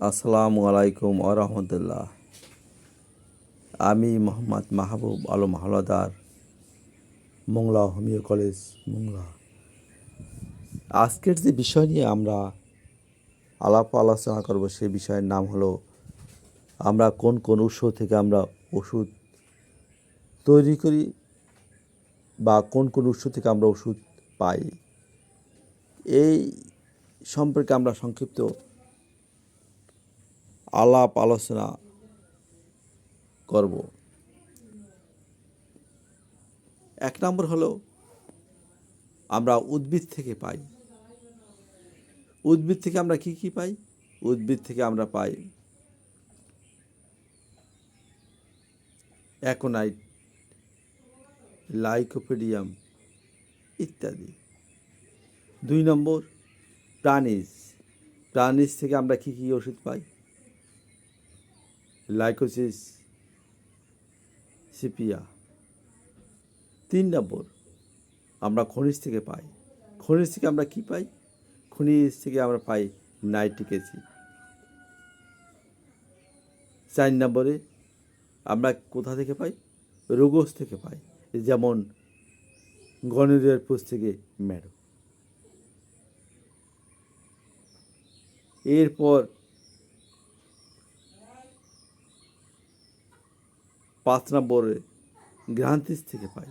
আসসালামু আলাইকুম আরহামতুল্লাহ। আমি মোহাম্মদ মাহবুব আলম হাওলাদার, মোংলা হোমিও কলেজ, মোংলা। আজকের যে বিষয় নিয়ে আমরা আলোচনা করব সেই বিষয়ের নাম হলো আমরা কোন কোন উৎস থেকে আমরা ওষুধ তৈরি করি বা কোন কোন উৎস থেকে আমরা ওষুধ পাই, এই সম্পর্কে আমরা সংক্ষিপ্ত আলোচনা করব। এক নম্বর হলো আমরা উদ্ভিদ থেকে পাই। উদ্ভিদ থেকে আমরা কি পাই? উদ্ভিদ থেকে আমরা পাই অ্যাকোনাইট, লাইকোপেডিয়াম ইত্যাদি। 2 নম্বর প্রাণীজ। প্রাণীজ থেকে আমরা কি ওষুধ পাই? লাইকোসিস, সিপিয়া। 3 নম্বর আমরা খনিজ থেকে পাই। খনিজ থেকে আমরা কি পাই? খনিজ থেকে আমরা পাই নাইট্রিক অ্যাসিড। 4 নম্বরে আমরা কোথা থেকে পাই? রোগজ থেকে পাই, যেমন গনোরিয়ার পুষ থেকে ম্যাডো। এরপর 5 নম্বরে গ্রান্থিস থেকে পাই,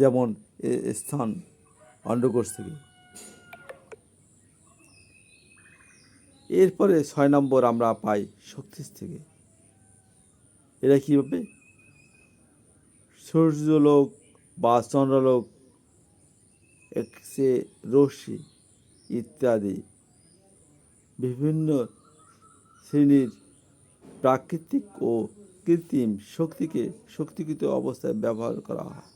যেমন স্থান অন্ডকোষ থেকে। এরপরে 6 নম্বর আমরা পাই শক্তিস থেকে। এরা কীভাবে? সূর্যলোক বা চন্দ্রলোক, এক্সে রশ্মি ইত্যাদি বিভিন্ন শ্রেণীর প্রাকৃতিক ও কৃত্রিম শক্তিকে শক্তিকৃত অবস্থায় ব্যবহার করা হয়।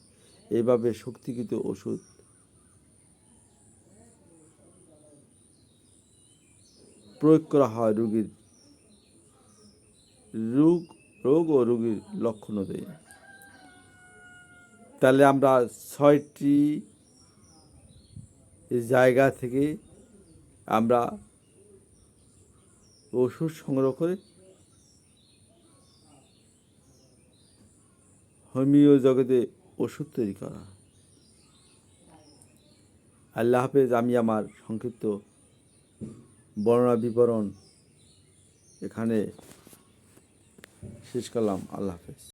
এভাবে শক্তিকৃত ওষুধ প্রয়োগ করা হয় রোগ ও রোগীর লক্ষণ অনুযায়ী। তাহলে আমরা 6টি জায়গা থেকে আমরা ওষুধ সংগ্রহ করে হোমিও জগতে ওষুধ তৈরি করা। আল্লাহ হাফেজ। আমি আমার সংক্ষিপ্ত বর্ণনা বিবরণ এখানে শেষ করলাম। আল্লাহ হাফেজ।